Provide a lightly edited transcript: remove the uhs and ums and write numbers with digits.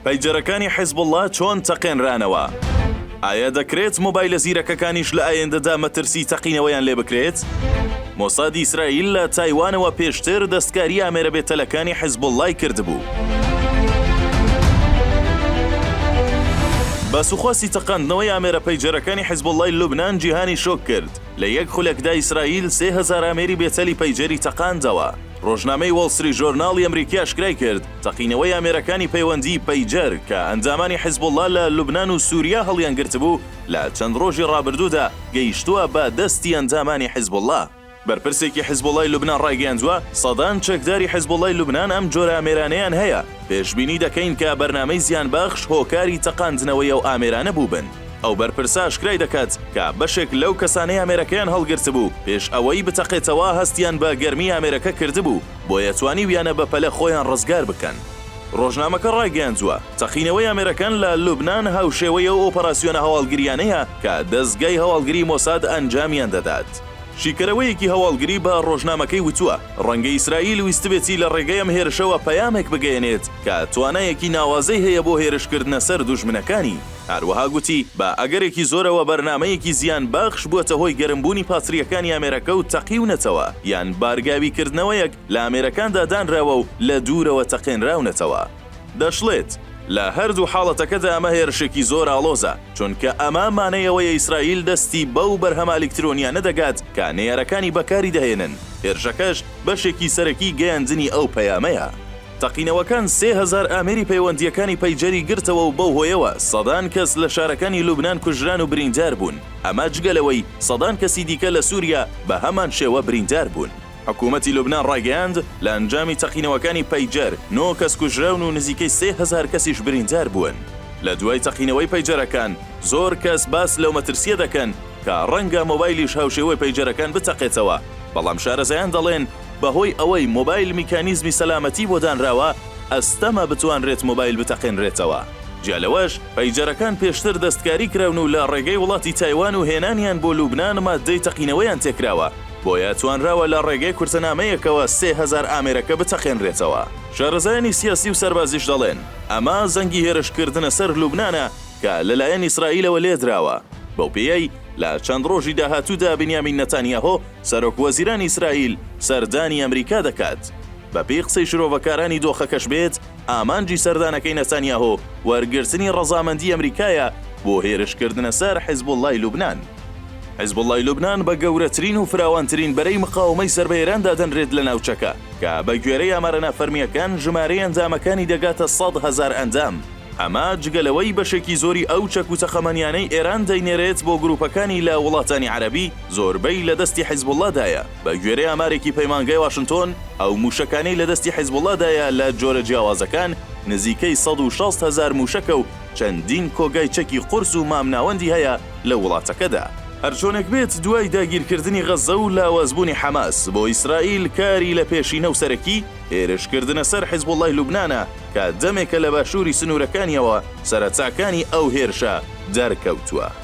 پەیجەرەکانی حیزب الله چۆن تەقێنرانەوە؟ ئایا دەکرێت مۆبایلە زیرەکەکانیش لە ئایندەدا مەترسی تەقینەوەیان لێ بکرێت؟ مۆساد ئیسرائیل لە تایوانەوە پێشتر دەستکاری ئامێرە بێتەلەکانی حیزب الله کردبوو. باسوخواسی تەقاندنەوەی ئامێرە پەیجەرەکانی حیزب الله لوبنان جیهانی شۆک کرد. لە یەک خولەکدا ئیسرائیل 3000 ئامێری بێتەلی پەیجەری تەقاندەوە. ڕۆژنامەی وۆڵستری ژۆرناڵی ئەمریکی ئاشکرای کرد تەقینەوەی ئامێرەکانی پەیوەندی پەیجەر کە ئەندامانی حیزب الله لە لوبنان و سووریا هەڵیان گرتبوو لە چەند ڕۆژی ڕابردوودا گەیشتووە بە دەستی ئەندامانی حیزب الله. بەرپرسێکی حیزب اللهی لوبنان ڕایگەیاندووە سەدان چەکداری حیزب اللهی لوبنان ئەم جۆرە ئامێرانەیان هەیە. پێشبینی دەکەین کە بەرنامەی زیانبەخش هۆکاری تەقاندنەوەی ئەو ئامێرانە بووبن. ئەو بەرپرسە ئاشکرای دەکات کە بەشێک لەو کەسانەی ئامێرەکەیان هەڵگرتبوو پێش ئەوەی بتەقێتەوە هەستیان بە گەرمی ئامێرەکە کردبوو بۆیە توانیویانە بە پەلە خۆیان ڕزگار بکەن. ڕۆژنامەکە ڕایگەیاندووە تەقینەوەی ئامێرەکان لە لوبنان هاوشێوەیە و ئۆپەراسیۆنە هەواڵگریانەیە کە دەستگای هەواڵگری مۆساد ئەنجامیان دەدات. شیکەرەوەیەکی هەواڵگری بە ڕۆژنامەکەی وتووە ڕەنگە ئیسرائیل ویستبێتی لە ڕێگەی ئەم هێرشەوە پەیامێک بگەێنێت کە توانایەکی ناوازەی هەیە بۆ هێرشکردنە سەر دوژمنەکانی. هەروەها گوتی بە ئەگەرێکی زۆرەوە بەرنامەیەکی زیان بەخش بووەتە هۆی گەرمبوونی پاتریەکانی ئامێرەکە و تەقیونەتەوە یان بارگاویکردنەوەیەک لە ئامێرەکاندا دانراوە و لە دوورەوە تەقێنراونەتەوە. دەشڵێت لە هەردوو حاڵەتەکەدا ئەمە هێرشێکی زۆر ئاڵۆزە چونکە ئەمە مانەیەوەی ئیسرائیل دەستی بەو بەرهەمە ئەلکترۆنیانە دەگات کە نێرەکانی بەکاری دەهێنن. هێرشەکەش بەشێکی سەرەکی گەیاندنی ئەو پەیامەیە. تەقینەوەکان 3000 ئامێری پەیوەندیەکانی پەیجەری گرتەوە و بەو هۆیەوە سەدان کەس لە شارەکانی لوبنان کوژران و بریندار بوون. ئەمە جگەلەوەی سەدان کەسی دیکە لە سووریا بە هەمان شێوە بریندار بوون. حکوومەتی لوبنان ڕایگەیاند لە ئەنجامی تەقینەوەکانی پەیجەر 9 کەس کوژراون و نزیکەی 3000 کەسیش بریندار بوون. لە دوای تەقینەوەی پەیجەرەکان زۆر کەس باس لەو مەترسیە دەکەن کە ڕەنگە مۆبایلیش هاوشێوەی پەیجەرەکان بتەقێتەوە، بەڵام شارەزایان دەڵێن بەهۆی ئەوەی مۆبایل میکانیزمی سەلامەتی بۆ دانراوە ئەستەمە بتوانرێت مۆبایل بتەقێنرێتەوە. جالەوەش پەیجەرەکان پێشتر دەستکاری کراون و لە ڕێگەی وڵاتی تایوان و هێنانیان بۆ لوبنان مادەی تەقینەوەیان تێکراوە بۆیە توانراوە لە ڕێگەی کورتەنامەیەکەوە 3000 ئامێرەکە بتەقێنرێتەوە. شارەزایانی سیاسی و سەربازیش دەڵێن ئەمە زەنگی هێرشکردنە سەر لوبنانە کە لەلایەن ئیسرائیلەوە لێدراوە. بەو پێیەی لە چەند ڕۆژی داهاتوودا بنیامین نەتانیاهۆ سەرۆکوەزیرانی ئیسرائیل سەردانی ئەمریکا دەکات. بە پێی قسەی شرۆڤەکارانی دۆخەکەش بێت ئامانجی سەردانەکەی نەتانیاهۆ وەرگرتنی ڕەزامەندی ئەمریکایە بۆ هێرشکردنە سەر حیزب اللهی لوبنان. حیزب اللهی لوبنان بە گەورەترین و فراوانترین بەرەی مقاومەی سەربەیەراندا دەنرێت لە ناوچەکە کە بە گوێرەی ئامارە نافەرمیەکان ژمارەی ئەندامەکانی دەگاتە 100,000 ئەندام. ئەمە جگەلەوەی بەشێکی زۆری ئەو چەک و تەخەمەنیانەی ئێران دەینێرێت بۆ گروپەکانی لە وڵاتانی عەرەبی زۆربەی لە دەستی حیزب اللهدایە. بە گوێرەی ئامارێکی پەیمانگای واشنتۆن ئەو موشەکانەی لە دەستی حیزب اللهدایە لە جۆرە جیاوازەکان نزیکەی 160,000 موشەکە و چەندین کۆگای چەکی قورس و مامناوەندی هەیە لە وڵاتەکەدا. هەرچۆنێک بێت دوای داگیرکردنی غەزە و لاوازبوونی حەماس بۆ ئیسرائیل کاری لە پێشینە و سەرەکی هێرشکردنە سەر حیزب اللهی لوبنانە کە دەمێکە لە باشووری سنوورەکانیەوە سەرەتاکانی ئەو هێرشە دەرکەوتووە.